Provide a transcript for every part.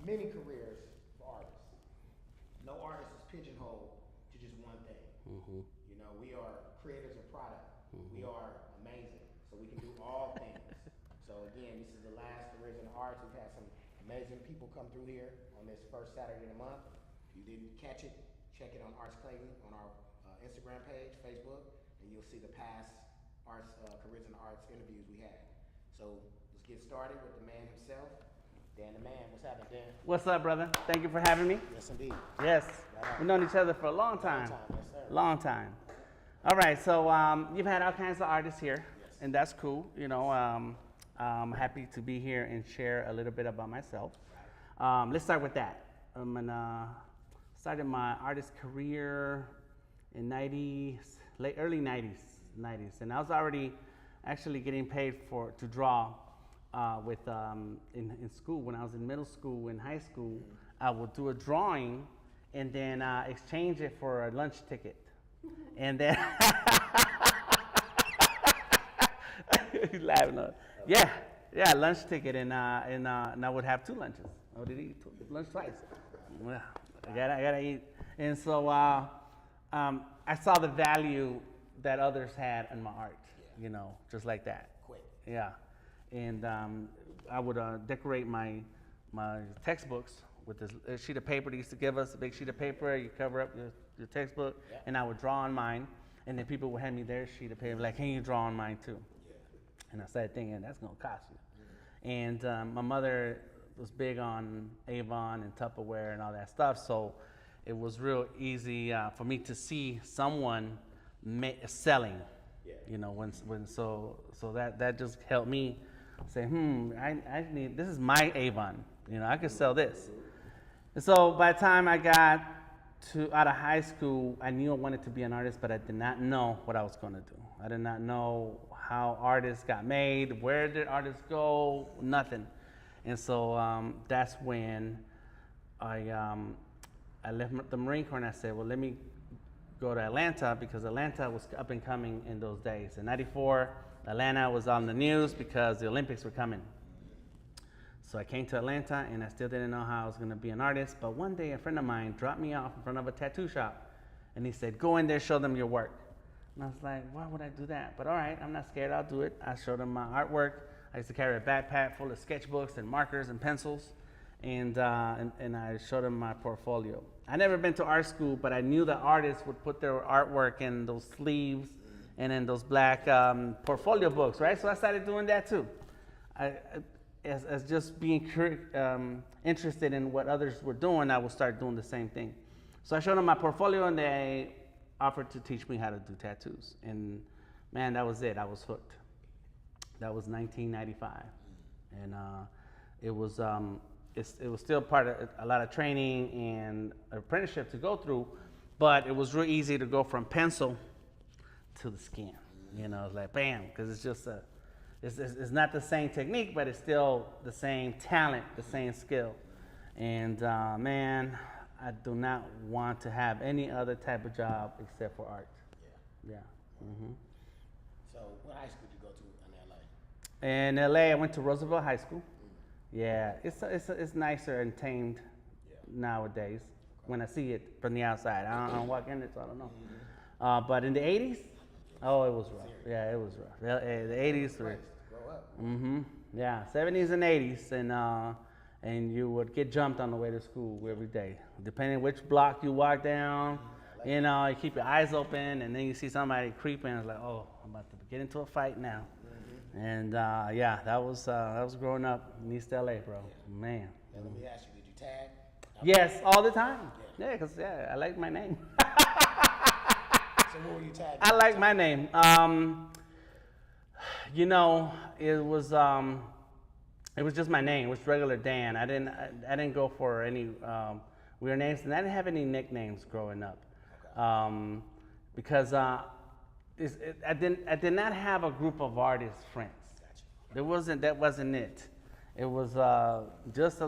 many careers for artists. No artist is pigeonholed to just one thing. Mm-hmm. You know, we are creators of product. Mm-hmm. We are amazing, so we can do all things. So again, this is the last Careers in the Arts. We've had some amazing people come through here on this first Saturday of the month. If you didn't catch it, check it on Arts Clayton on our Instagram page, Facebook, and you'll see the past arts, Careers in the Arts interviews we had. So let's get started with the man himself, Dan the Man. What's happening, Dan? What's up, brother? Thank you for having me. Yes, indeed. Yes. Right. We've known each other for a long time. Yes, sir. Long time. All right, so you've had all kinds of artists here, Yes. and that's cool. You know, I'm happy to be here and share a little bit about myself. Let's start with that. Started my artist career in early 90s, and I was already actually getting paid to draw in school. When I was in middle school and high school, I would do a drawing and then exchange it for a lunch ticket. And then he's laughing. Yeah, lunch ticket, and I would have two lunches. I would eat lunch twice. Well, I gotta eat, and so I saw the value that others had in my art. Yeah. You know, just like that. Quick. Yeah, and I would decorate my textbooks with this sheet of paper. They used to give us a big sheet of paper. You cover up your textbook, Yeah. and I would draw on mine, and then people would hand me their sheet of paper, like, can you draw on mine too? Yeah. And I started thinking, that's gonna cost you. And my mother was big on Avon and Tupperware and all that stuff, so it was real easy for me to see someone selling. Yeah. You know, so that just helped me say, I need, this is my Avon. You know, I could sell this. And so by the time I got out of high school, I knew I wanted to be an artist, but I did not know what I was going to do. I did not know how artists got made, where did artists go, nothing. And so that's when I left the Marine Corps, and I said, well, let me go to Atlanta, because Atlanta was up and coming in those days. In '94, Atlanta was on the news because the Olympics were coming. So I came to Atlanta, and I still didn't know how I was going to be an artist. But one day, a friend of mine dropped me off in front of a tattoo shop, and he said, go in there, show them your work. And I was like, why would I do that? But all right, I'm not scared, I'll do it. I showed them my artwork. I used to carry a backpack full of sketchbooks and markers and pencils, and I showed them my portfolio. I never been to art school, but I knew that artists would put their artwork in those sleeves and in those black portfolio books, right? So I started doing that too. As just being interested in what others were doing, I would start doing the same thing. So I showed them my portfolio, and they offered to teach me how to do tattoos. And man, that was it. I was hooked. That was 1995, and it was still part of a lot of training and apprenticeship to go through, but it was real easy to go from pencil to the skin. You know, it's like bam, because it's just it's not the same technique, but it's still the same talent, the same skill. And man, I do not want to have any other type of job except for art. Yeah. Yeah. Mm-hmm. So what high school did you go to in LA? In LA, I went to Roosevelt High School. Yeah, it's nicer and tamed nowadays when I see it from the outside. I don't walk in it, so I don't know. But in the 80s, oh, it was rough. Yeah, it was rough. The 80s were. Grow up. Mm-hmm. Yeah, 70s and 80s, and you would get jumped on the way to school every day. Depending which block you walk down, you know, you keep your eyes open, and then you see somebody creeping. It's like, oh, I'm about to get into a fight now. And yeah, that was growing up in East LA, bro. Man. Now let me ask you, did you tag? Yes, all the time. Yeah, because I like my name. So what were you tagging? I like my name. You know, it was just my name. It was regular Dan. I didn't go for any weird names, and I didn't have any nicknames growing up. Okay. Because I did not have a group of artist friends. Gotcha. That wasn't it. It was just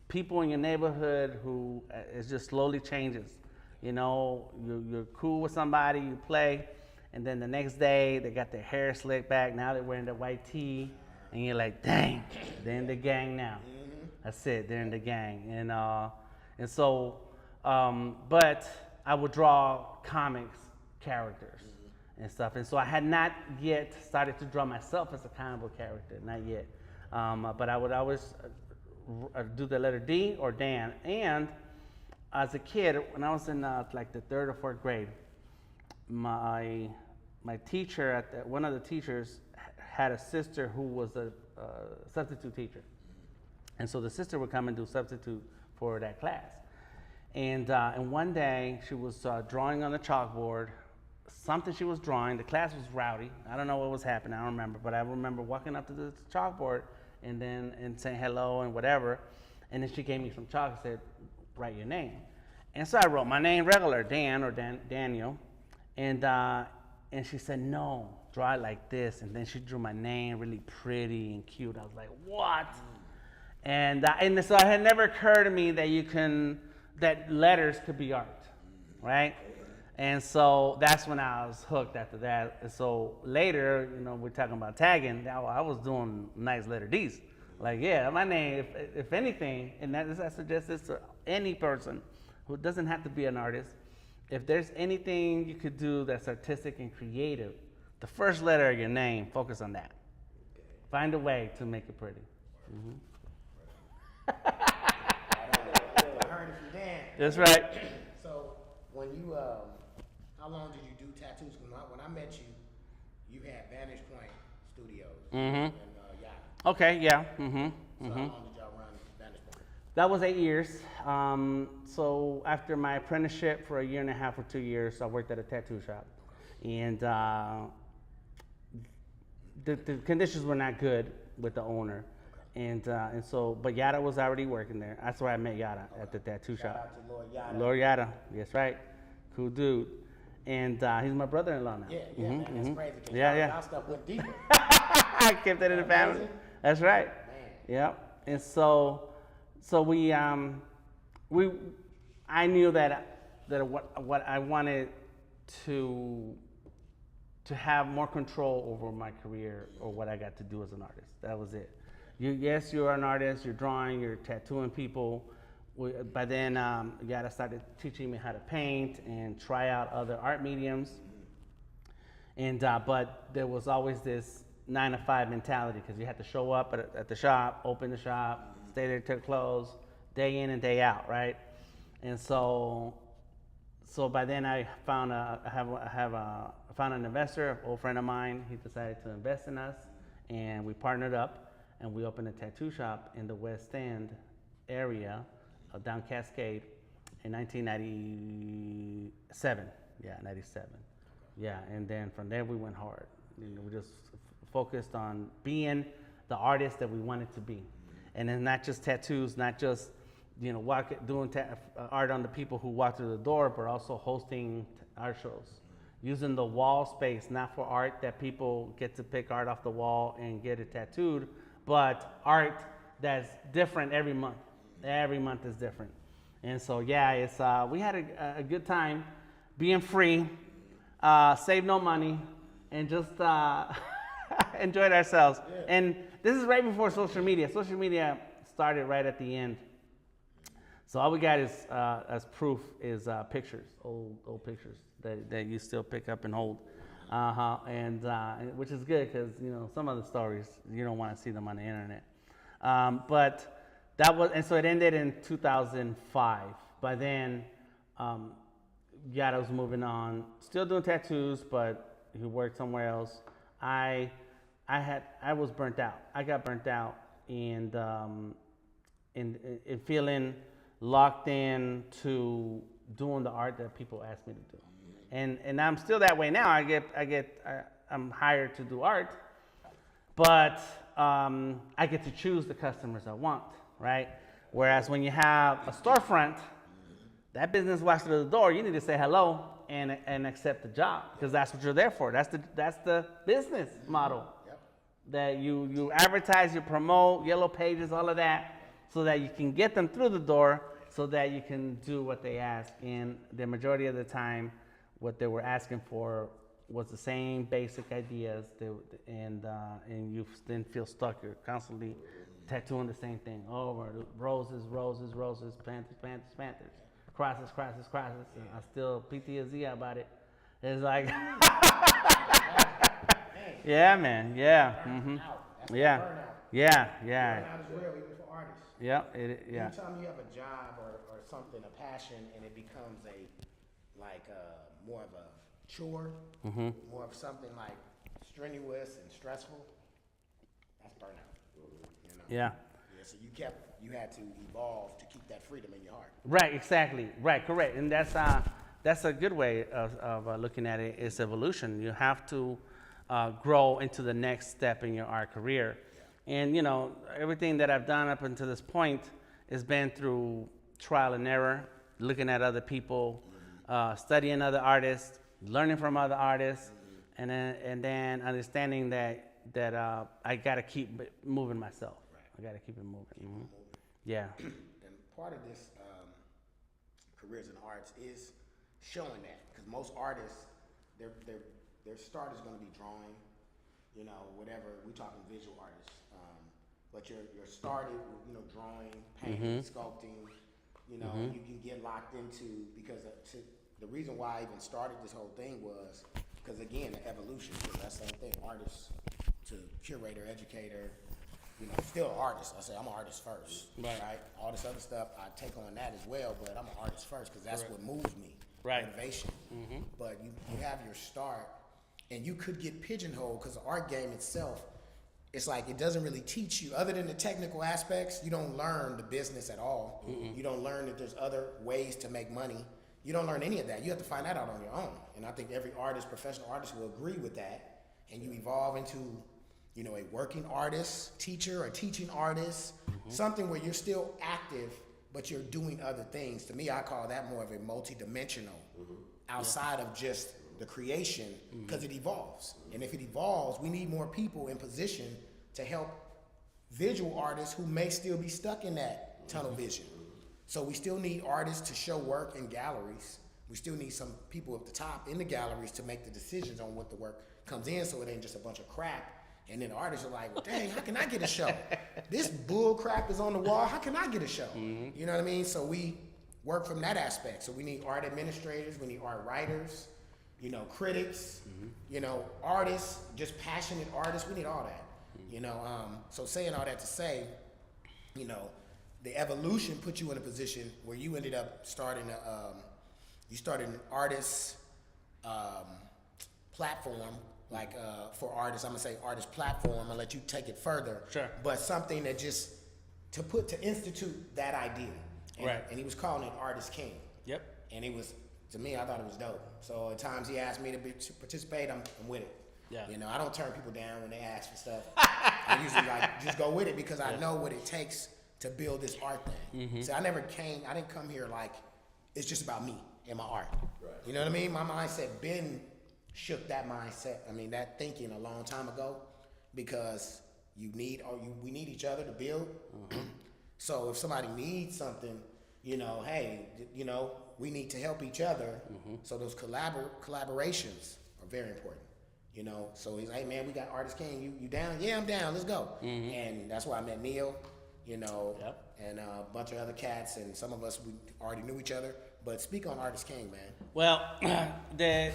people in your neighborhood who it just slowly changes. You know, you're cool with somebody, you play, and then the next day they got their hair slicked back. Now they're wearing the white tee, and you're like, dang, they're in the gang now. That's it. They're in the gang, and so, but I would draw comics characters and stuff, and so I had not yet started to draw myself as a comic book character, not yet. But I would always do the letter D or Dan. And as a kid, when I was in like the 3rd or 4th grade, my teacher one of the teachers had a sister who was a substitute teacher, and so the sister would come and do substitute for that class. And one day she was drawing on the chalkboard. Something she was drawing. The class was rowdy. I don't know what was happening. I don't remember, but I remember walking up to the chalkboard and saying hello and whatever. And then she gave me some chalk and said, "Write your name." And so I wrote my name regular, Dan or Daniel. And she said, "No, draw it like this." And then she drew my name really pretty and cute. I was like, "What?" And so it had never occurred to me that letters could be art, right? And so that's when I was hooked after that. And so later, we're talking about tagging. I was doing nice letter D's. Like, yeah, my name, if anything, and I suggest this to any person who doesn't have to be an artist. If there's anything you could do that's artistic and creative, the first letter of your name, focus on that. Okay. Find a way to make it pretty. Mm-hmm. I heard it from Dan. That's right. So when you, how long did you do tattoos? Because when I met you, you had Vantage Point Studios and Yada. Okay, yeah. Mm-hmm. So how long did y'all run Vantage Point? That was 8 years. So after my apprenticeship for 1.5 years or 2 years, I worked at a tattoo shop. And the conditions were not good with the owner. And so, but Yada was already working there. That's where I met Yada, at the tattoo shop. Shout out to Lord Yada. Lord Yada, that's right. Cool dude. And he's my brother-in-law now. Yeah, man, that's crazy. Yeah. Y'all stuff went deeper. I kept that in the family. Amazing. That's right. Man. Yep. And so I knew that what I wanted to have more control over my career or what I got to do as an artist. That was it. Yes, you're an artist. You're drawing. You're tattooing people. By then, Yada started teaching me how to paint and try out other art mediums. And but there was always this 9-to-5 mentality because you had to show up at the shop, open the shop, stay there till close, day in and day out, right? And so by then I found found an investor, an old friend of mine. He decided to invest in us, and we partnered up, and we opened a tattoo shop in the West End area, down Cascade, in 1997. Yeah, 97. Yeah, and then from there we went hard. We just focused on being the artist that we wanted to be, and then not just tattoos, not just doing art on the people who walk through the door, but also hosting art shows, using the wall space not for art that people get to pick art off the wall and get it tattooed, but art that's different every month. Every month is different, and so it's we had a good time, being free, save no money, and just enjoyed ourselves. Yeah. And this is right before social media. Social media started right at the end. So all we got is as proof is pictures, old pictures that you still pick up and hold, and which is good because some of the stories you don't want to see them on the internet. But that was, and so it ended in 2005. By then, Yada was moving on, still doing tattoos, but he worked somewhere else. I was burnt out. I got burnt out, and feeling locked in to doing the art that people asked me to do, and I'm still that way now. I'm hired to do art, but I get to choose the customers I want, right? Whereas when you have a storefront, that business walks through the door, you need to say hello and accept the job because that's what you're there for. That's the business model. Yep. That you advertise, you promote, yellow pages, all of that, so that you can get them through the door, so that you can do what they ask. And the majority of the time, what they were asking for was the same basic ideas, and you then feel stuck. You're constantly tattooing the same thing over, roses, roses, roses, panthers, panthers, panthers, crosses, crosses, crosses. And I still PTSD about it. It's like, yeah, man, yeah, yeah, yeah, yeah. Burnout is real, even for artists. Yeah, Anytime you have a job or something, a passion, and it becomes more of a chore, more of something like strenuous and stressful, that's burnout. You know? Yeah. So you had to evolve to keep that freedom in your heart. Right, exactly. Right, correct. And that's a good way of looking at it. It's evolution. You have to grow into the next step in your art career. Yeah. And, you know, everything that I've done up until this point has been through trial and error, looking at other people, studying other artists, learning from other artists, and then understanding that I got to keep moving myself. Right. I got to keep it moving. Yeah. And part of this careers in arts is showing that, because most artists, their start is going to be drawing, you know, whatever. We talking visual artists, but you're started with, you know, drawing, painting, sculpting. You know, you can get locked into, because the reason why I even started this whole thing was because, again, the evolution. That's the same thing. Artist to curator, educator. You know, still an artist. I say I'm an artist first, right? All this other stuff, I take on that as well, but I'm an artist first because that's what moves me. Right. Motivation. But you have your start, and you could get pigeonholed because the art game itself, it's like it doesn't really teach you, other than the technical aspects, you don't learn the business at all. You don't learn that there's other ways to make money. You don't learn any of that. You have to find that out on your own. And I think every artist, professional artist, will agree with that. And you evolve into, you know, a working artist, teacher, or teaching artist, something where you're still active, but you're doing other things. To me, I call that more of a multi-dimensional, outside of just the creation, because it evolves. And if it evolves, we need more people in position to help visual artists who may still be stuck in that tunnel vision. So we still need artists to show work in galleries. We still need some people at the top in the galleries to make the decisions on what the work comes in, so it ain't just a bunch of crap. And then the artists are like, well, dang, how can I get a show? This bull crap is on the wall. How can I get a show? You know what I mean? So we work from that aspect. So we need art administrators. We need art writers, you know, critics, you know, artists, just passionate artists. We need all that, you know. So saying all that to say, you know, the evolution put you in a position where you ended up starting you started an artist platform, like for artists. I'm gonna say artist platform and let you take it further. Sure. But something that just to institute that idea. And, and he was calling it Artist King. Yep. And it was, to me, I thought it was dope. So at times he asked me to participate, I'm with it. Yeah. You know, I don't turn people down when they ask for stuff. I usually like just go with it because I know what it takes to build this art thing. So I didn't come here like it's just about me and my art. Right. You know what I mean? My mindset been shook that mindset. I mean, that thinking a long time ago, because we need each other to build. So if somebody needs something, you know, hey, you know, we need to help each other. So those collaborations are very important. You know, so he's like, hey man, we got Artist King. You down? Yeah, I'm down. Let's go. And that's why I met Neil. You know, and a bunch of other cats, and some of us we already knew each other. But speak on Artist King, man. Well, the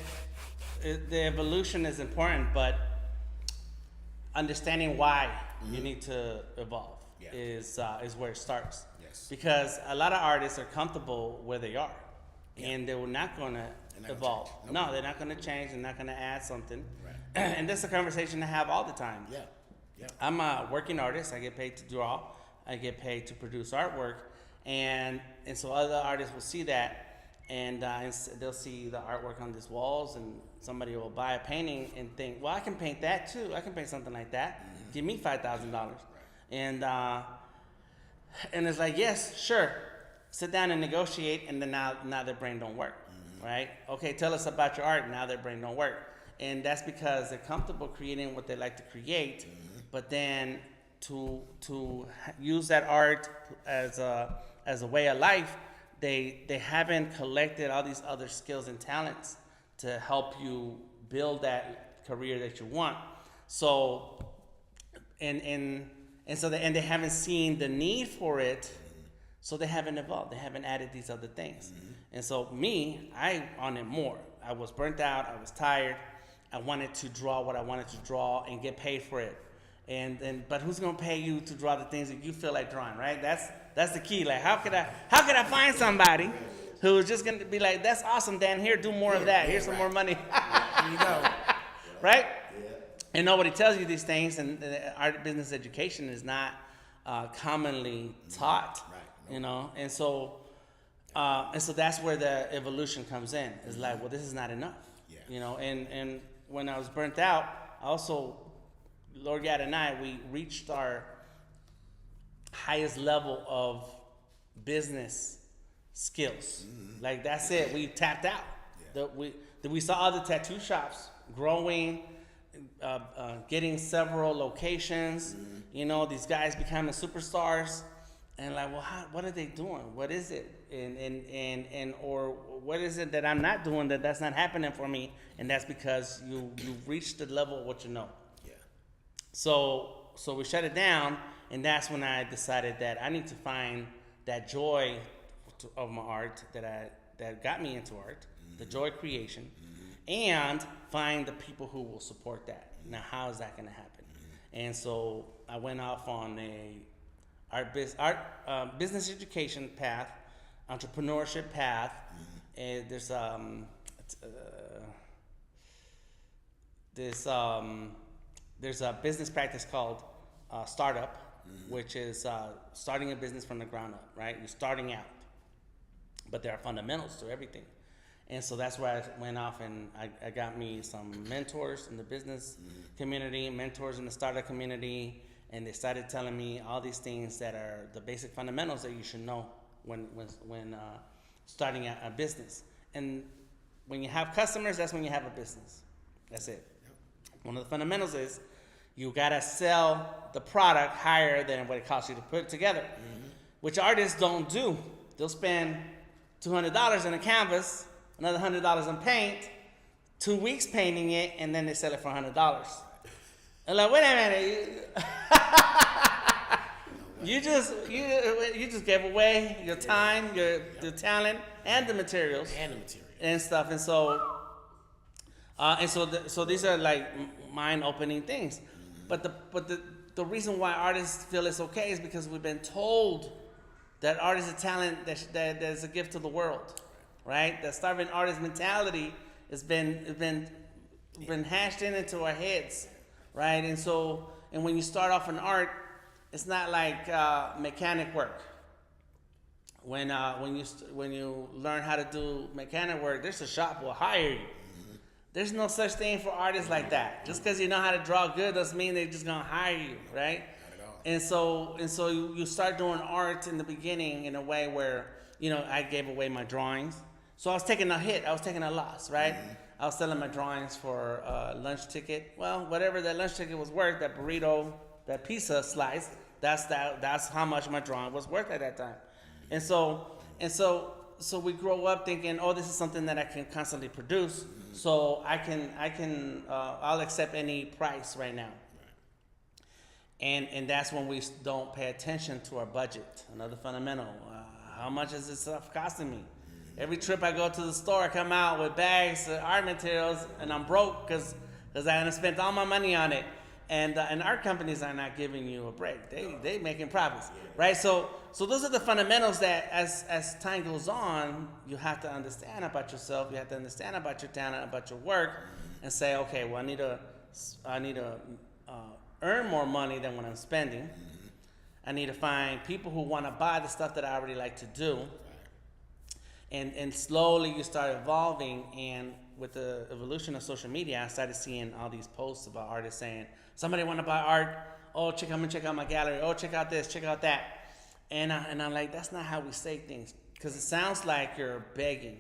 evolution is important, but understanding why you need to evolve is where it starts. Yes. Because a lot of artists are comfortable where they are, and they're not going to evolve. No, they're not going to change. They're not going to add something. Right. And that's a conversation I have all the time. Yeah. I'm a working artist. I get paid to draw. I get paid to produce artwork, and so other artists will see that, and they'll see the artwork on these walls, and somebody will buy a painting and think, well, I can paint that too. I can paint something like that. Give me $5,000, and it's like, yes, sure. Sit down and negotiate, and then now their brain don't work, right? Okay, tell us about your art. Now their brain don't work, and that's because they're comfortable creating what they like to create, but then to use that art as a way of life, they haven't collected all these other skills and talents to help you build that career that you want. So in And so they haven't seen the need for it, so they haven't evolved. They haven't added these other things. And so me, I wanted more. I was burnt out. I was tired. I wanted to draw what I wanted to draw and get paid for it. But who's gonna pay you to draw the things that you feel like drawing, right? That's the key. Like, how could I find somebody who's just gonna be like, that's awesome, Dan. Here, do more of that. Here's some more money. There you go. Right? And nobody tells you these things, and art business education is not commonly taught, you know. And so that's where the evolution comes in. It's like, well, this is not enough, you know. And when I was burnt out, also, Lord God and I, we reached our highest level of business skills. Like, that's it. We tapped out. We saw other tattoo shops growing, getting several locations, you know, these guys becoming superstars, and like, well, what are they doing? What is it? And or what is it that I'm not doing that's not happening for me? And that's because you reached the level of what you know. Yeah. So we shut it down, and that's when I decided that I need to find that joy of my art that got me into art, the joy creation, and find the people who will support that. Now, how is that going to happen? And so I went off on a business education path, entrepreneurship path. And there's a business practice called startup, which is starting a business from the ground up, right? You're starting out, but there are fundamentals to everything. And so that's where I went off, and I got me some mentors in the business community, mentors in the startup community, and they started telling me all these things that are the basic fundamentals that you should know when starting a business. And when you have customers, that's when you have a business. That's it. One of the fundamentals is you gotta sell the product higher than what it costs you to put it together, which artists don't do. They'll spend $200 on a canvas, another $100 on paint, 2 weeks painting it, and then they sell it for $100. And like, wait a minute, you just gave away your time, your talent, and the materials, and stuff. And so these are like mind-opening things. But the reason why artists feel it's okay is because we've been told that art is a talent that is a gift to the world, right? The starving artist mentality has been hashed into our heads, right? And when you start off in art, it's not like mechanic work. When you learn how to do mechanic work, there's a shop will hire you. There's no such thing for artists like that. Just because you know how to draw good doesn't mean they're just gonna hire you, right? And so you start doing art in the beginning in a way where, you know, I gave away my drawings. So I was taking a hit. I was taking a loss, right? I was selling my drawings for a lunch ticket. Well, whatever that lunch ticket was worth, that burrito, that pizza slice, that's how much my drawing was worth at that time. And so we grow up thinking, oh, this is something that I can constantly produce. So I'll accept any price right now. And that's when we don't pay attention to our budget. Another fundamental. How much is this stuff costing me? Every trip I go to the store, I come out with bags of art materials, and I'm broke because I spent all my money on it. And art companies are not giving you a break. They making profits, right? So those are the fundamentals that as time goes on, you have to understand about yourself. You have to understand about your talent, about your work, and say, okay, well, I need to earn more money than what I'm spending. I need to find people who want to buy the stuff that I already like to do. And slowly you start evolving, and with the evolution of social media, I started seeing all these posts about artists saying, somebody want to buy art, oh, come and check out my gallery, oh, check out this, check out that. And I'm like, that's not how we say things, because it sounds like you're begging.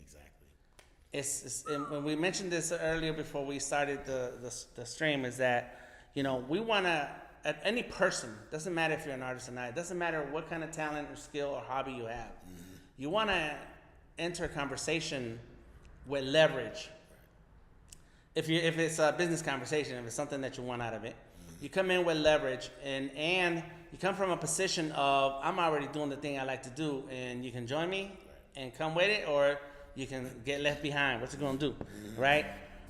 Exactly. And when we mentioned this earlier before we started the stream, is that, you know, we want to, at any person, doesn't matter if you're an artist or not, it doesn't matter what kind of talent or skill or hobby you have. You want to enter a conversation with leverage. If it's a business conversation, if it's something that you want out of it, You come in with leverage, and you come from a position of, I'm already doing the thing I like to do, and you can join me and come with it, or you can get left behind. What's it gonna do, right?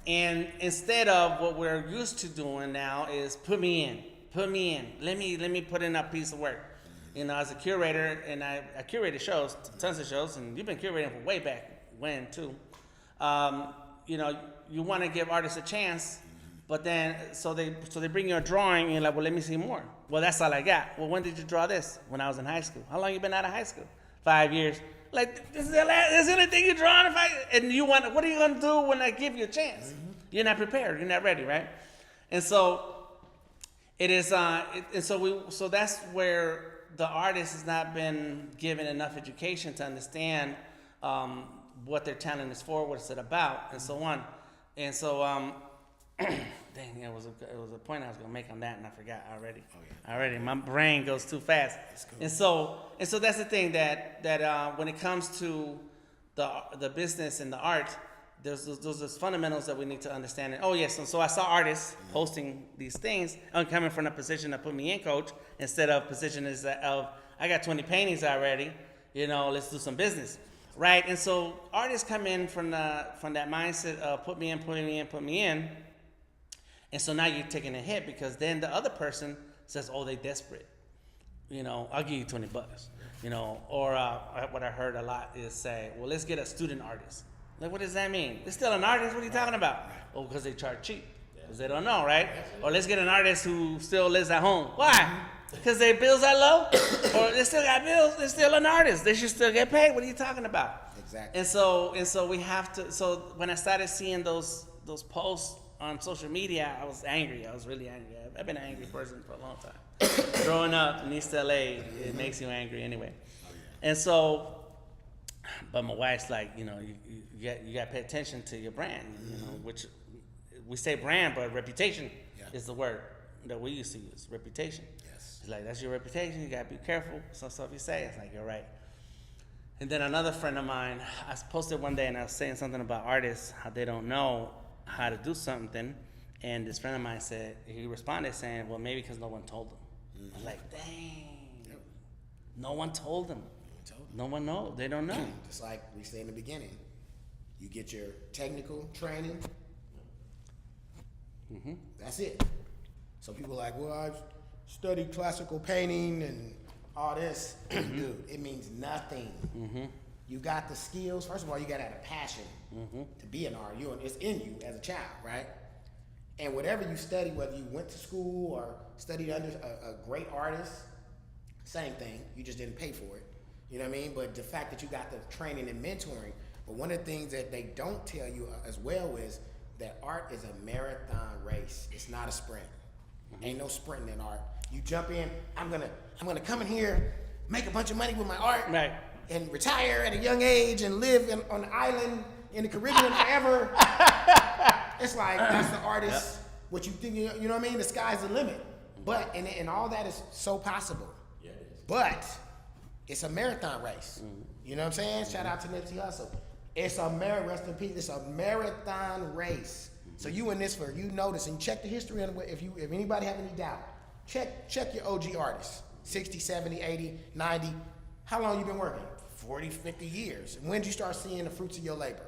And instead of what we're used to doing now is put me in. Let me put in a piece of work. You know, as a curator, and I curated shows, tons of shows, and you've been curating for way back when too. You know, you want to give artists a chance, but then so they bring you a drawing, and you're like, well, let me see more. Well, that's all I got. Well, when did you draw this? When I was in high school. How long you been out of high school? 5 years. Like, this is the only thing you're drawing. And you want, what are you gonna do when I give you a chance? You're not prepared. You're not ready, right? And so it is. So that's where the artist has not been given enough education to understand what their talent is for, what it's about, and so on. And so, dang, it was a point I was gonna make on that, and I forgot already. Already, my brain goes too fast. Cool. And so that's the thing that when it comes to the business and the art, there's those fundamentals that we need to understand. And, yes, and so I saw artists posting these things. I'm coming from a position that put me in coach instead of position of I got 20 paintings already. You know, let's do some business, right? And so artists come in from that mindset of put me in. And so now you're taking a hit because then the other person says, oh, they desperate. You know, I'll give you $20. You know, or what I heard a lot is say, well, let's get a student artist. Like, what does that mean? They're still an artist. What are you talking about? Oh, because they charge cheap. Because they don't know, right? Or let's get an artist who still lives at home. Why? Because their bills are low? Or they still got bills? They're still an artist. They should still get paid. What are you talking about? Exactly. And so we have to. So when I started seeing those posts on social media, I was angry. I was really angry. I've been an angry person for a long time. Growing up in East LA, it makes you angry anyway. And so, but my wife's like, you know, you got to pay attention to your brand, you know, which we say brand, but reputation is the word that we used to use, reputation. Yes. It's like, that's your reputation. You got to be careful. Some stuff you say, it's like, you're right. And then another friend of mine, I posted one day and I was saying something about artists, how they don't know how to do something. And this friend of mine said, he responded saying, well, maybe because no one told them. I was like, dang, no one told them. No one knows. They don't know. Just like we say in the beginning, you get your technical training. That's it. So people are like, well, I've studied classical painting and all this. Dude, it means nothing. You got the skills. First of all, you got to have a passion to be an artist. It's in you as a child, right? And whatever you study, whether you went to school or studied under a great artist, same thing. You just didn't pay for it. You know what I mean? But the fact that you got the training and mentoring, but one of the things that they don't tell you as well is that art is a marathon race. It's not a sprint. Ain't no sprinting in art. You jump in, I'm gonna come in here, make a bunch of money with my art, right, and retire at a young age and live on an island in the Caribbean forever. It's like, that's the artist, what you think, you know what I mean? The sky's the limit. But, and all that is so possible. Yeah, it is. But, it's a marathon race. You know what I'm saying? Shout out to Nipsey Hussle. It's a rest in peace. It's a marathon race. So you in this for, you notice, and check the history on it. If anybody have any doubt, check your OG artists. 60, 70, 80, 90. How long you been working? 40, 50 years. When did you start seeing the fruits of your labor?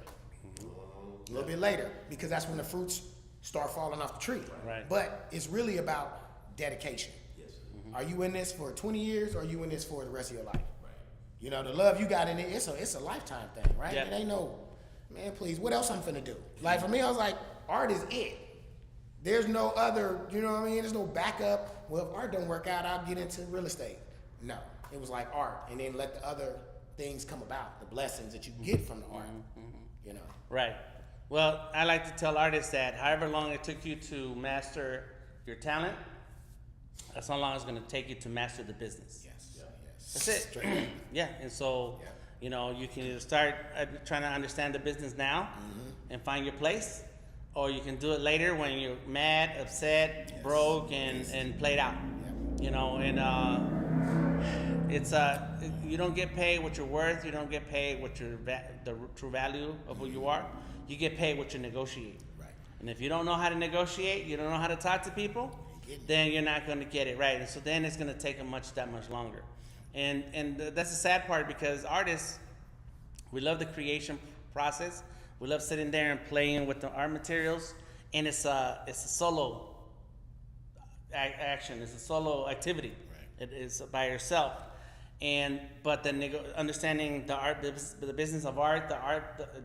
A little bit later, because that's when the fruits start falling off the tree. Right. But it's really about dedication. Yes. Are you in this for 20 years, or are you in this for the rest of your life? Right. You know, the love you got in it, it's a lifetime thing, right? Yep. It ain't no, man, please, what else I'm finna do? Like for me, I was like, art is it. There's no other, you know what I mean? There's no backup. Well, if art don't work out, I'll get into real estate. No, it was like art, and then let the other things come about, the blessings that you get from the art, you know? Right. Well, I like to tell artists that however long it took you to master your talent, that's how long it's going to take you to master the business. Yes. That's it. Yeah. And so, you know, you can either start trying to understand the business now and find your place, or you can do it later when you're mad, upset, broke, and played out. You know, and it's you don't get paid what you're worth. You don't get paid what the true value of who you are. You get paid what you negotiate. Right. And if you don't know how to negotiate, you don't know how to talk to people, then you're not going to get it right. And so then it's going to take that much longer. And that's the sad part, because artists, we love the creation process. We love sitting there and playing with the art materials, and it's a solo action. It's a solo activity. Right. It is by yourself. But then understanding the business of art,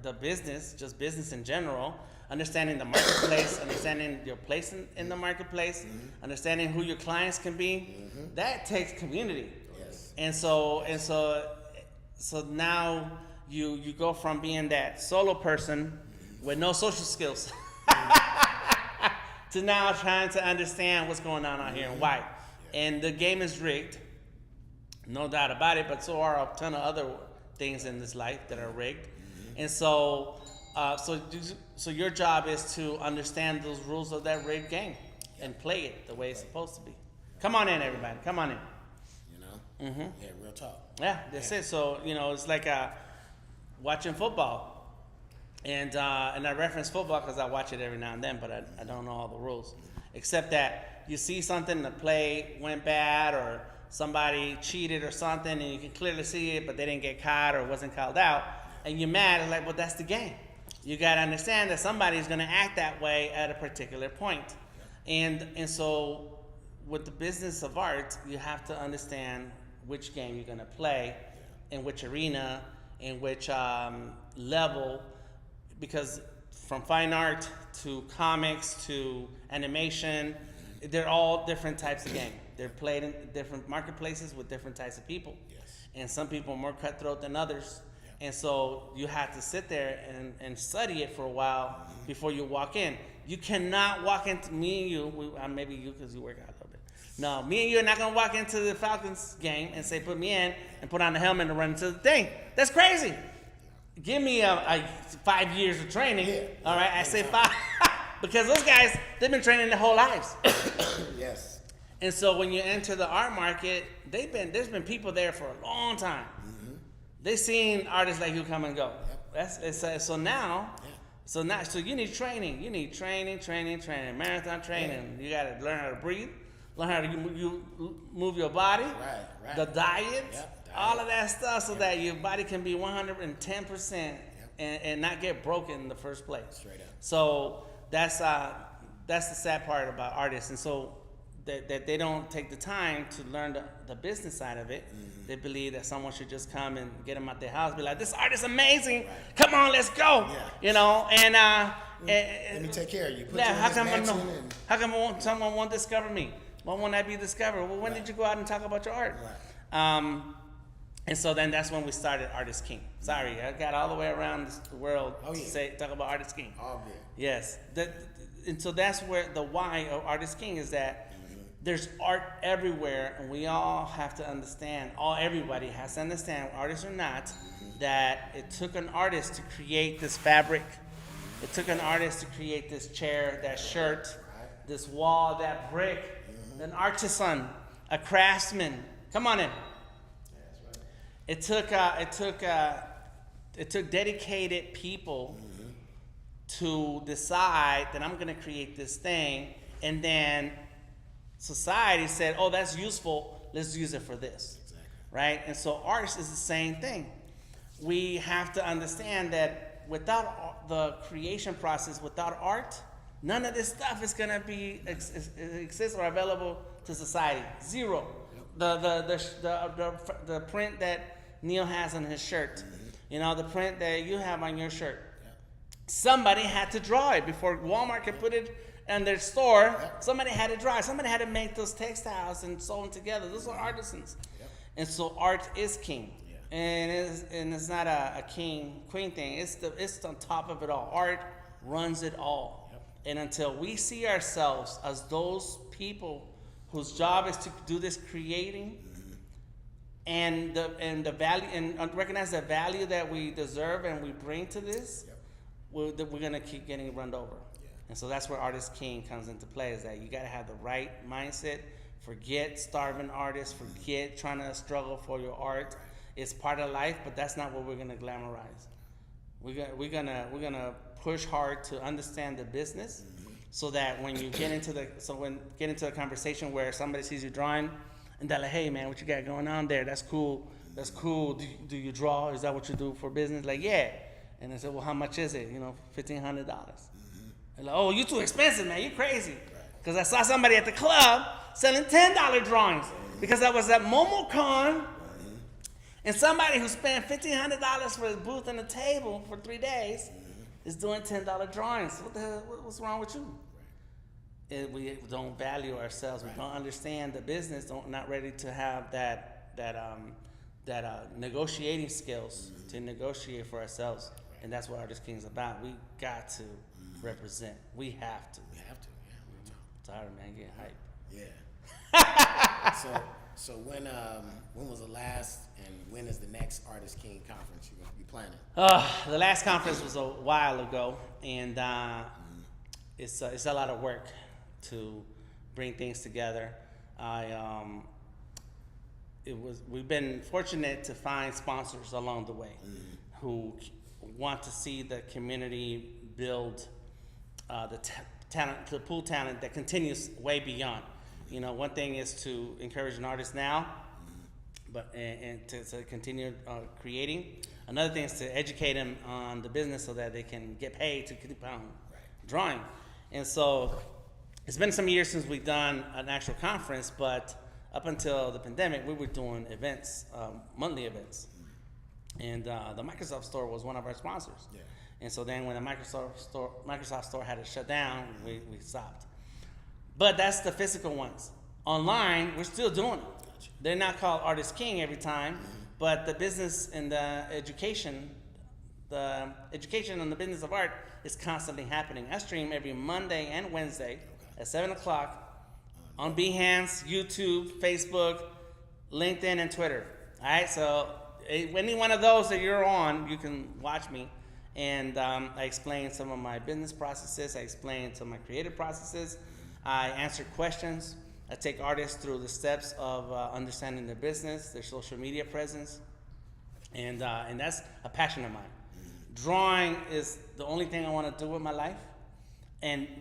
the business, just business in general, understanding the marketplace, understanding your place in the marketplace, understanding who your clients can be, that takes community. Yes. And so now you go from being that solo person with no social skills to now trying to understand what's going on out here and why. And the game is rigged, no doubt about it, but so are a ton of other things in this life that are rigged. And so your job is to understand those rules of that rigged game and play it the way it's supposed to be. Come on in, everybody. Come on in. You know? Yeah, real talk. Yeah, that's it. So, it's like watching football. And I reference football because I watch it every now and then, but I don't know all the rules. Except that you see something, the play went bad, or somebody cheated or something, and you can clearly see it, but they didn't get caught or wasn't called out, and you're mad. It's like, well, that's the game. You got to understand that somebody's going to act that way at a particular point. And so with the business of art, you have to understand which game you're going to play, in which arena, in which level, because from fine art to comics to animation, they're all different types of game. They're played in different marketplaces with different types of people. Yes. And some people are more cutthroat than others. Yeah. And so you have to sit there and study it for a while before you walk in. You cannot walk into, me and you, maybe you because you work out a little bit. No, me and you are not going to walk into the Falcons game and say, put me in and put on the helmet and run into the thing. That's crazy. Give me a 5 years of training. Yeah. All right, I say 5. Because those guys, they've been training their whole lives. Yes. And so when you enter the art market, there's been people there for a long time. They've seen artists like you come and go. Yep. So you need training. You need training, marathon training. Yeah. You got to learn how to breathe, learn how to move your body, right. The diet, all of that stuff, so that your body can be 110% and not get broken in the first place. Straight up. So that's the sad part about artists, and so that they don't take the time to learn the business side of it. They believe that someone should just come and get them out their house, be like, this artist is amazing. Right. Come on, let's go. Yeah. Let me take care of you. How come someone won't discover me? Why won't I be discovered? Well, when did you go out and talk about your art? Right. And so then that's when we started Artist King. Sorry, I got all the way around the world to talk about Artist King. All good. Yes. And so that's where the why of Artist King is that there's art everywhere, and we all have to understand, everybody has to understand, artists or not, that it took an artist to create this fabric. It took an artist to create this chair, that shirt, this wall, that brick, an artisan, a craftsman. Come on in. It took dedicated people to decide that I'm going to create this thing, and then society said, "Oh, that's useful. Let's use it for this." Exactly. Right? And so art is the same thing. We have to understand that without the creation process, without art, none of this stuff is going to be exist or available to society. Zero. The print that Neil has on his shirt, the print that you have on your shirt. Somebody had to draw it before Walmart could put it in their store. Somebody had to draw it. Somebody had to make those textiles and sew them together. Those are artisans. And so art is king. And it's not a king-queen thing. It's on top of it all. Art runs it all. And until we see ourselves as those people whose job is to do this creating, and the value, and recognize the value that we deserve and we bring to this, we're gonna keep getting run over. And so that's where Artist King comes into play, is that you gotta have the right mindset. Forget starving artists, forget trying to struggle for your art. It's part of life, but that's not what we're gonna glamorize. We're gonna push hard to understand the business, so that when you get into a conversation where somebody sees you drawing, and they're like, hey man, what you got going on there? That's cool. Do you draw? Is that what you do for business? Like, yeah. And I said, well, how much is it? $1,500. They're like, oh, you too expensive, man. You crazy. Because I saw somebody at the club selling $10 drawings. Because I was at MomoCon, and somebody who spent $1,500 for his booth and a table for 3 days is doing $10 drawings. What the hell? What's wrong with you? We don't value ourselves. We don't understand the business. Not ready to have that negotiating skills to negotiate for ourselves. And that's what Artist King is about. We got to represent. We have to. Yeah. Sorry, man, getting hype. Yeah. So when was the last, and when is the next Artist King conference you're going to be planning? The last conference was a while ago, and it's a lot of work to bring things together. We've been fortunate to find sponsors along the way who want to see the community build the pool talent that continues way beyond. One thing is to encourage an artist now, but and to continue creating. Another thing is to educate them on the business so that they can get paid to keep on drawing. And so it's been some years since we've done an actual conference, but up until the pandemic, we were doing events, monthly events. And the Microsoft store was one of our sponsors. Yeah. And so then when the Microsoft store had to shut down, we stopped. But that's the physical ones. Online, we're still doing it. Gotcha. They're not called Artist King every time, but the business and the education and the business of art is constantly happening. I stream every Monday and Wednesday at 7 o'clock on Behance, YouTube, Facebook, LinkedIn, and Twitter. All right, so any one of those that you're on, you can watch me. And I explain some of my business processes. I explain some of my creative processes. I answer questions. I take artists through the steps of understanding their business, their social media presence. And that's a passion of mine. Drawing is the only thing I want to do with my life.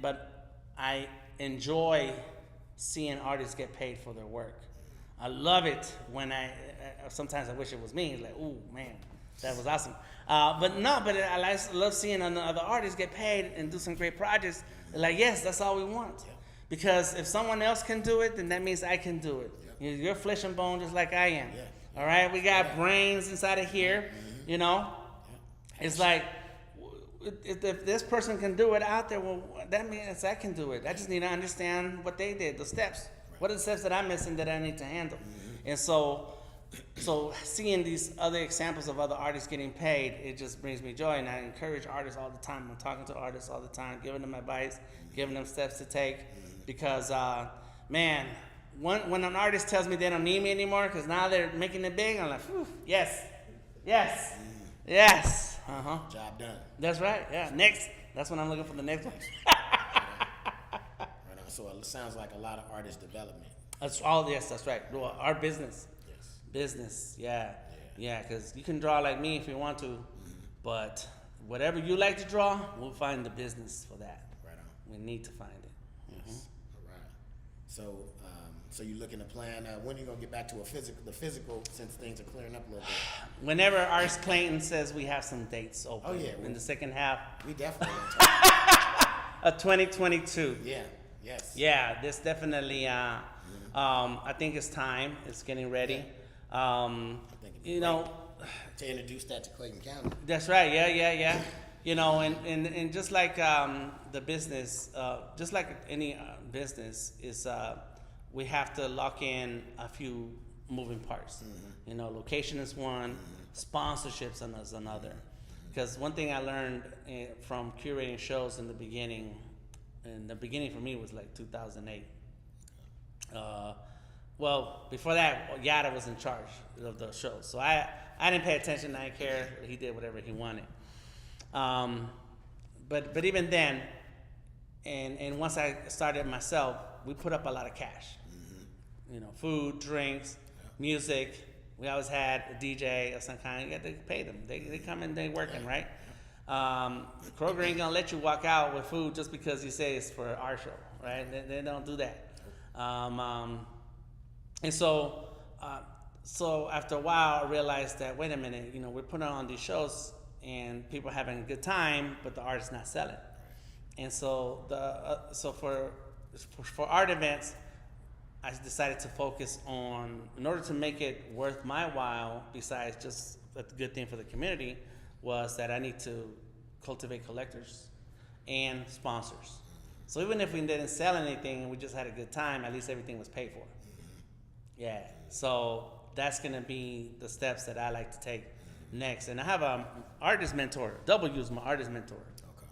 But I enjoy seeing artists get paid for their work. I love it when sometimes I wish it was me. Like, ooh, man, that was awesome. But I love seeing other artists get paid and do some great projects. Like, yes, that's all we want. Yeah. Because if someone else can do it, then that means I can do it. Yeah. You're flesh and bone just like I am. Yeah. All right? We got brains inside of here, Yeah. It's like, if this person can do it out there, well, that means I can do it. I just need to understand what they did, the steps. Right. What are the steps that I'm missing that I need to handle? And so seeing these other examples of other artists getting paid, it just brings me joy. And I encourage artists all the time. I'm talking to artists all the time, giving them advice, giving them steps to take. Because, man, when an artist tells me they don't need me anymore because now they're making it big, I'm like, yes. Job done. That's right, yeah. Next. That's when I'm looking for the next one. Right on. So it sounds like a lot of artist development. That's right. Well, our business. Yes. Business, yeah. Because you can draw like me if you want to, but whatever you like to draw, we'll find the business for that. Right on. We need to find it. Yes. All right. So you're looking to plan, when are you going to get back to the physical since things are clearing up a little bit? Whenever Artist Clayton says we have some dates open. Oh, yeah. In the second half. We definitely want to talk of 2022. Yeah. Yes. Yeah, this definitely, I think it's time. It's getting ready. I think to introduce that to Clayton County. That's right. Yeah. And just like the business, just like any business, is we have to lock in a few moving parts. Location is one, sponsorships is another. Because one thing I learned from curating shows in the beginning for me was like 2008. Well, before that, Yada was in charge of the shows. So I didn't pay attention. I didn't care. He did whatever he wanted. But even then, and once I started myself, we put up a lot of cash. Food, drinks, music. We always had a DJ of some kind. You got to pay them. They come and they working, right? Kroger ain't gonna let you walk out with food just because you say it's for our show, right? They don't do that. And so after a while, I realized that, wait a minute, we're putting on these shows and people are having a good time, but the art is not selling. And so for art events, I decided to focus on, in order to make it worth my while, besides just a good thing for the community, was that I need to cultivate collectors and sponsors. So even if we didn't sell anything and we just had a good time, at least everything was paid for. Yeah, so that's gonna be the steps that I like to take next. And I have an artist mentor. W is my artist mentor. Okay.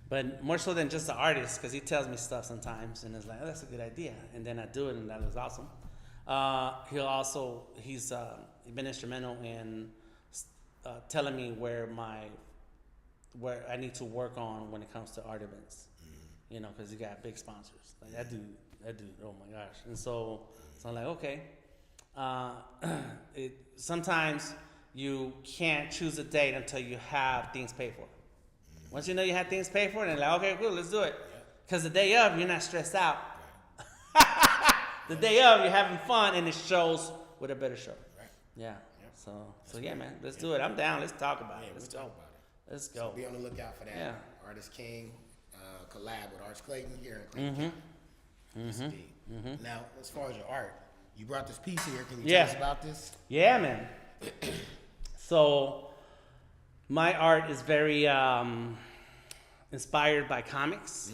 But more so than just the artist, because he tells me stuff sometimes, and it's like, oh, that's a good idea, and then I do it, and that was awesome. He's been instrumental in telling me where I need to work on when it comes to art events. Because he got big sponsors. Like that dude, oh my gosh. And so I'm like, okay. Sometimes you can't choose a date until you have things paid for. Once you know you have things paid for, then like, okay, cool, let's do it. Because the day of, you're not stressed out. The day of, you're having fun, and it shows with a better show. Right. Yeah. So yeah, man, let's do it. I'm down. Let's talk about it. Let's go. Let's go. So be on the lookout for that. Yeah. Artist King collab with Arts Clayton here in Clayton County. Now, as far as your art, you brought this piece here. Can you tell us about this? Yeah, man. So my art is very inspired by comics,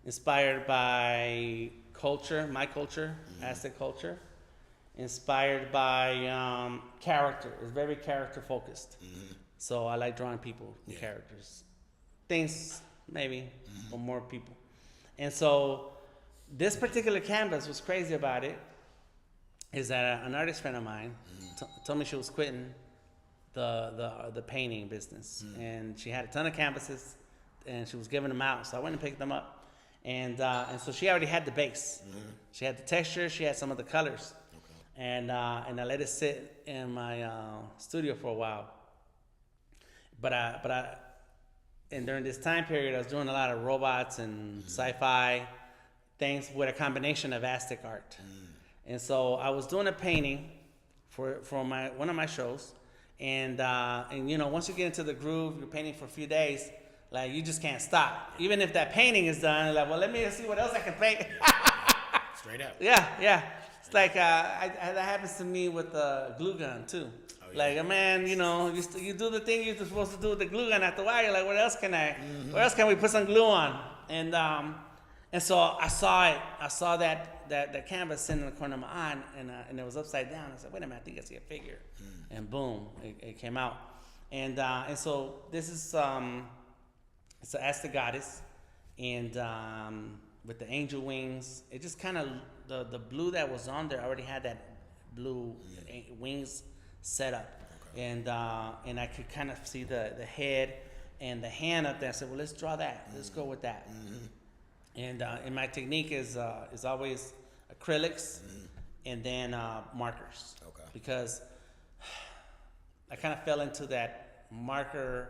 inspired by culture, my culture, Aztec culture, inspired by character. It's very character focused. So I like drawing people and characters. Things, maybe, but more people. And so this particular canvas, what's crazy about it is that an artist friend of mine told me she was quitting the painting business. And she had a ton of canvases, and she was giving them out. So I went and picked them up. And so she already had the base. She had the texture. She had some of the colors. Okay. And I let it sit in my studio for a while. And during this time period, I was doing a lot of robots and sci-fi things with a combination of Aztec art. And so I was doing a painting for one of my shows. And once you get into the groove, you're painting for a few days, like you just can't stop. Even if that painting is done, like, well, let me see what else I can paint. Straight up. Yeah. It's like that happens to me with the glue gun too. Oh, yeah. Like, man, you do the thing you're supposed to do with the glue gun. After a while, you're like, what else can we put some glue on? And so I saw it. I saw that canvas sitting in the corner of my eye, and it was upside down. I said, wait a minute, I think I see a figure. And boom, it came out. And so this is it's an Aztec goddess, and with the angel wings. It just kind of the blue that was on there, I already had that blue wings set up. Okay. And I could kind of see the head and the hand up there. I said, well, let's draw that. Let's go with that. And my technique is always acrylics and then markers. Okay. Because I kind of fell into that marker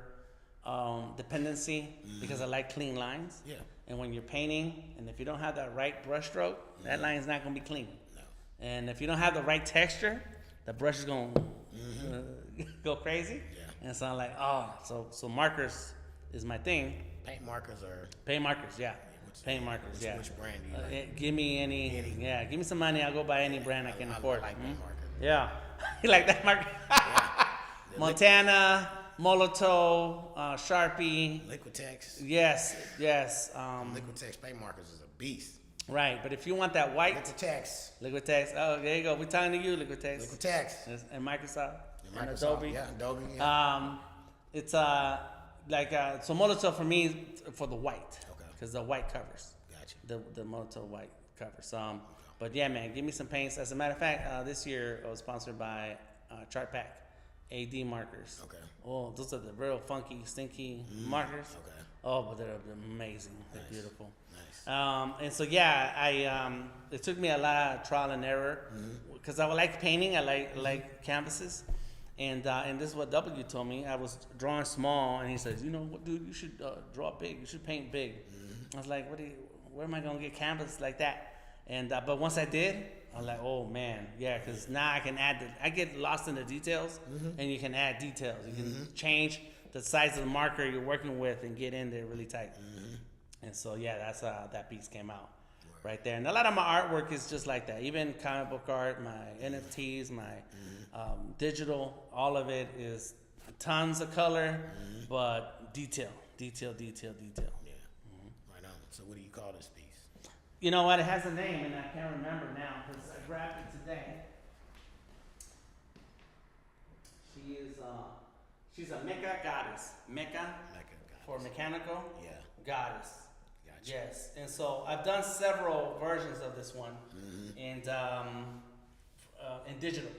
dependency because I like clean lines. Yeah. And when you're painting, and if you don't have the right brush stroke, that line's not going to be clean. No. And if you don't have the right texture, the brush is going to go crazy. Yeah. And so I'm like, so markers is my thing. Paint markers, yeah. Paint markers, yeah. Which brand do you like? Give me any. Yeah, give me some money. I'll go buy any brand I can afford. I like paint markers. Yeah. You like that marker? Yeah. Montana, Molotov, Sharpie. Liquitex. Yes. Liquitex paint markers is a beast. Right, but if you want that white. Liquitex. Oh, there you go. We're talking to you, Liquitex. And Microsoft. And Adobe. Yeah, Adobe. Yeah. It's so Molotov for me is for the white. Because the white covers. Gotcha. The Molotov white covers. But yeah, man, give me some paints. As a matter of fact, this year I was sponsored by Chart Pack AD markers. Okay. Oh, those are the real funky, stinky markers. Okay. Oh, but they're amazing. They're beautiful. Nice. And so yeah, it took me a lot of trial and error because I like painting. I like canvases, And this is what W told me. I was drawing small, and he says, you know what, dude, you should draw big. You should paint big. I was like, where am I gonna get canvas like that? And but once I did, I was like, oh man, yeah, because now I can I get lost in the details, and you can add details. You can change the size of the marker you're working with and get in there really tight. And so yeah, that's how that piece came out right there. And a lot of my artwork is just like that. Even comic book art, my NFTs, my digital, all of it is tons of color, but detail. Yeah. Right on. So what do you call this piece? You know what? It has a name, and I can't remember now because I grabbed it today. She's a mecha goddess. Mecha for mechanical. Yeah. Goddess. Gotcha. Yes, and so I've done several versions of this one, and in digital,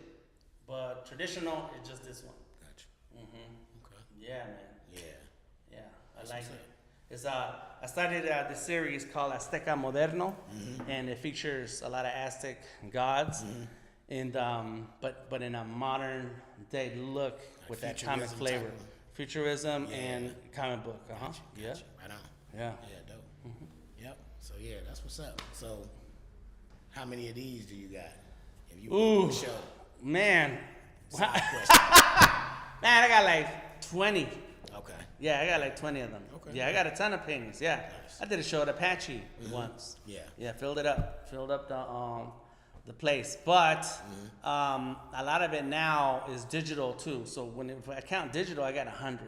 but traditional is just this one. Gotcha. Okay. Yeah, man. Yeah. I like it. It's I started the series called Azteca Moderno, and it features a lot of Aztec gods, and but in a modern day look Like with that comic flavor, futurism and comic book. Gotcha. Yeah. Right on. Yeah. Yeah, dope. Yep. So yeah, that's what's up. So how many of these do you got? If you Ooh, the show. man. Side question. Man, I got like 20. Okay. Yeah, I got like 20 of them. Okay. Yeah, I got a ton of paintings. Yeah. Nice. I did a show at Apache once. Yeah. Yeah, filled up the place. But a lot of it now is digital too. So if I count digital, I got 100.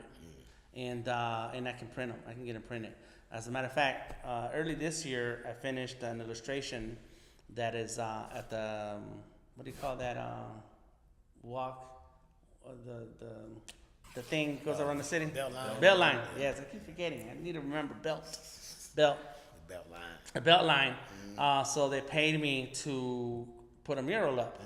And I can print them. I can get them printed. As a matter of fact, early this year, I finished an illustration that is at the, what do you call that, walk, the thing goes around the city? Belt line. Belt line, yes, I keep forgetting. I need to remember belt. The belt line. A belt line. So they paid me to put a mural up.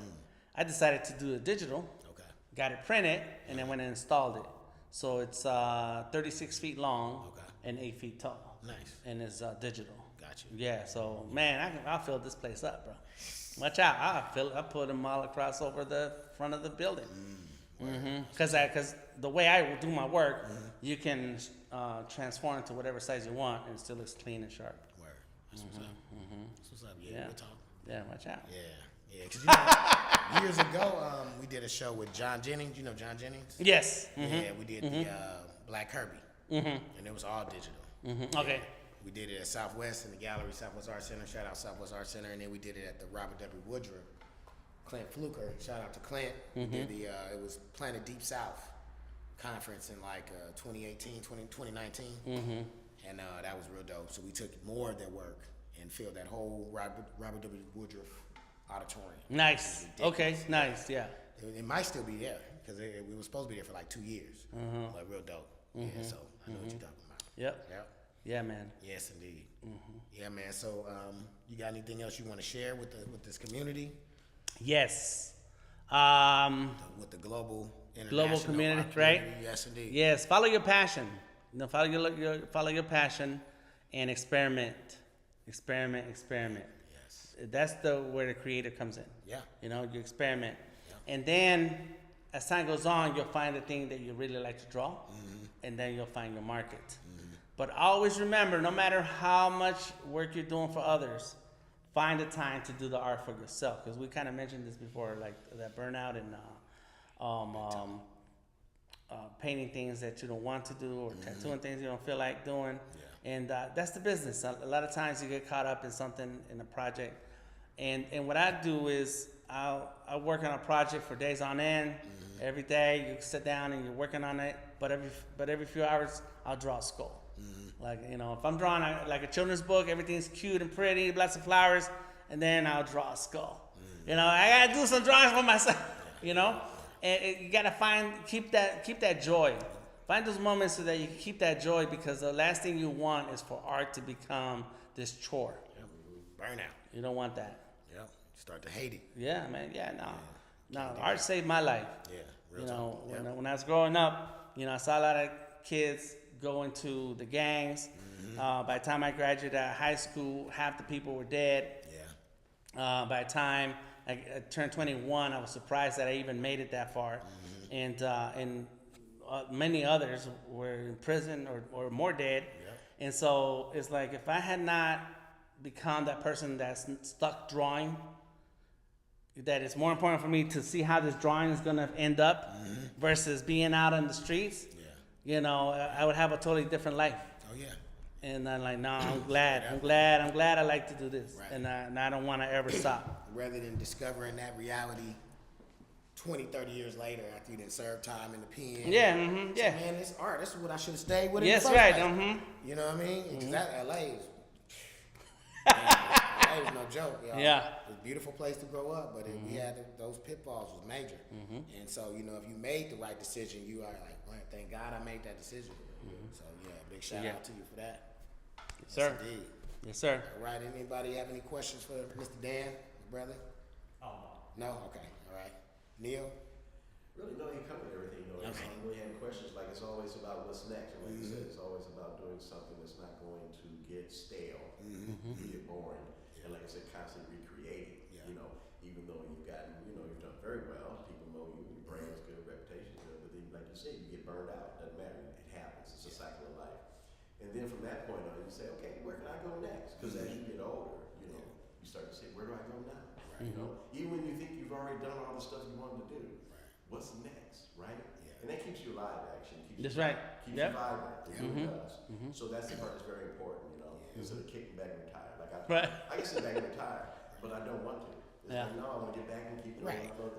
I decided to do it digital, Okay. got it printed, and then went and installed it. So it's 36 feet long and 8 feet tall. Nice. And it's digital. Gotcha. Yeah, so man, I'll fill this place up, bro. Watch out, I put them all across over the front of the building. Because the way I do my work, you can transform it to whatever size you want, and it still looks clean and sharp. Word. That's what's up. That's what's up. Yeah, we'll talk. Yeah, watch out. Yeah. Because years ago, we did a show with John Jennings. You know John Jennings? Yes. Yeah, we did the Black Kirby, and it was all digital. Okay. We did it at Southwest in the gallery, Southwest Art Center. Shout out Southwest Art Center, and then we did it at the Robert W. Woodruff. Clint Fluker, shout out to Clint. We did it was Planet Deep South conference in like 2018, 2019, and that was real dope. So we took more of their work and filled that whole Robert W. Woodruff auditorium. Nice. Okay. Nice. Yeah. It might still be there because it was supposed to be there for like 2 years. But real dope. Yeah. So I know what you're talking about. Yep. Yeah, man. Yes, indeed. Yeah, man. So you got anything else you want to share with this community? Yes. With the global community, art right? community. Yes, indeed. Yes. Follow your passion. Follow your passion, and experiment. Yes. That's where the creator comes in. Yeah. You experiment, and then as time goes on, you'll find the thing that you really like to draw, and then you'll find your market. But always remember, no matter how much work you're doing for others, find the time to do the art for yourself. Because we kind of mentioned this before, like that burnout and painting things that you don't want to do, or tattooing things you don't feel like doing. Yeah. And that's the business. A lot of times you get caught up in something, in a project. And what I do is I'll work on a project for days on end. Every day you sit down and you're working on it. But every few hours I'll draw a skull. Like, if I'm drawing like a children's book, everything's cute and pretty, lots of flowers, and then I'll draw a skull. I gotta do some drawings for myself. And you gotta keep that joy. Find those moments so that you can keep that joy, because the last thing you want is for art to become this chore. Burnout. You don't want that. Yep. Start to hate it. Yeah, man. Yeah, no. Art saved my life. Yeah. Real talk. When I was growing up, I saw a lot of kids go into the gangs. By the time I graduated out of high school, half the people were dead. Yeah. By the time I turned 21, I was surprised that I even made it that far. and many others were in prison or more dead. Yep. And so it's like, if I had not become that person that's stuck drawing, that it's more important for me to see how this drawing is going to end up versus being out on the streets. Yeah. You know, I would have a totally different life. Oh yeah. And I'm like, no, I'm glad I like to do this. Right. And I don't want to ever stop. Rather than discovering that reality 20, 30 years later after you didn't serve time in the pen. Yeah, So, yeah. man, this art, this is what I should have stayed with. Yes, in the first right. place. You know what I mean? Because that LA is, LA was no joke, y'all. Yeah. It was a beautiful place to grow up, but we had those pitfalls was major. And so, you know, if you made the right decision, you are like, well, thank God I made that decision. So, yeah, big shout out to you for that. Yes, sir. Yes, indeed. Yes, sir. All right, anybody have any questions for Mr. Dan, brother? No? Okay, all right. Neil? Really, no, you covered everything. You know, Okay. I don't really have questions. Like, it's always about what's next. And like you said, it's always about doing something that's not going to get stale, get boring. And like I said, constantly recreating. Yeah. You know, even though you've gotten, you know, you've done very well. People know you, your brand's good, reputation good. But then, like you said, you get burned out. Doesn't matter. It happens. It's a cycle of life. And then from that point on, you say, okay, where can I go next? Because as you get older, you know, you start to say, where do I go now? You know, even when you think you've already done all the stuff you wanted to do, what's next, right? Yeah. And that keeps you alive, actually. That's right. Keeps Yep. you vibrant. It really does. So that's the part that's very important, you know. Instead of kicking back and retire, like I can sit back and retire, but I don't want to. It's like, no, I want to get back and keep doing what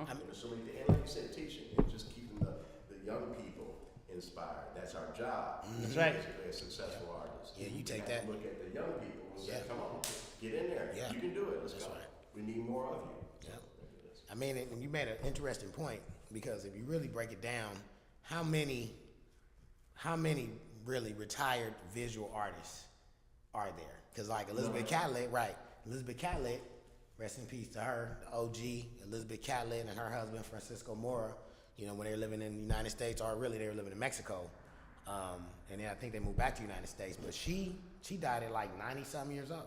I'm doing. So many, and like you said, teaching and just keeping the young people inspired. That's our job. That's right. Basically, as successful artists. Yeah, you take have that. to look at the young people and say, come on, get in there. Yeah. You can do it. Let's go. right. We need more of you. Yeah. I mean, and you made an interesting point, because if you really break it down, how many really retired visual artists are there? Because like Elizabeth Catlett, right? Elizabeth Catlett, rest in peace to her, the OG Elizabeth Catlett and her husband Francisco Mora. You know, when they were living in the United States, or really they were living in Mexico, and then I think they moved back to the United States. But she died at like 90-something years old.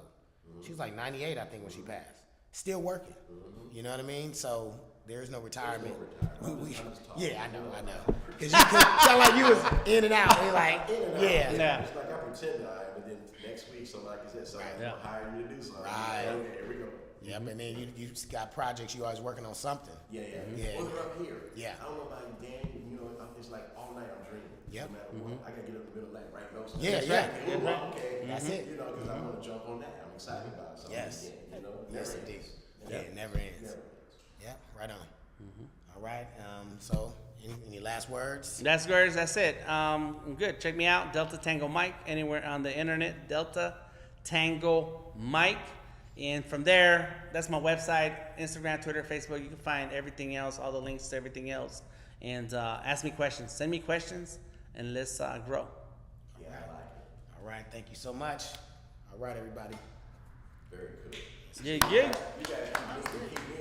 She was like 98, I think, when she passed. Still working. You know what I mean? So there's no retirement. Yeah, I know. Because you sound like you was in and out. You're like, yeah. It's like I pretend I am, but then next week somebody said something, will hire you to do something. Right. Okay, here we go. Yep, and then you got projects, you always working on something. Yeah. Yeah. Well, up here. Yeah. I don't know about you, Dan. You know, it's like all night I'm dreaming. Yep. No matter what. I gotta get up in the middle of the night, write notes. Yeah. Okay. That's it. You know, because I want to jump on that. I'm excited about something. Yes. Again, you know, Yes, never indeed. ends. Yeah, it never ends. Yeah, right on. All right. So, any last words? That's good. That's it. Good. Check me out, Delta Tango Mike, anywhere on the internet, Delta Tango Mike. And from there, that's my website, Instagram, Twitter, Facebook. You can find everything else, all the links to everything else. And ask me questions. Send me questions, and let's grow. Yeah, I like it. All right. Thank you so much. All right, everybody. Very cool. Yeah. You guys keep me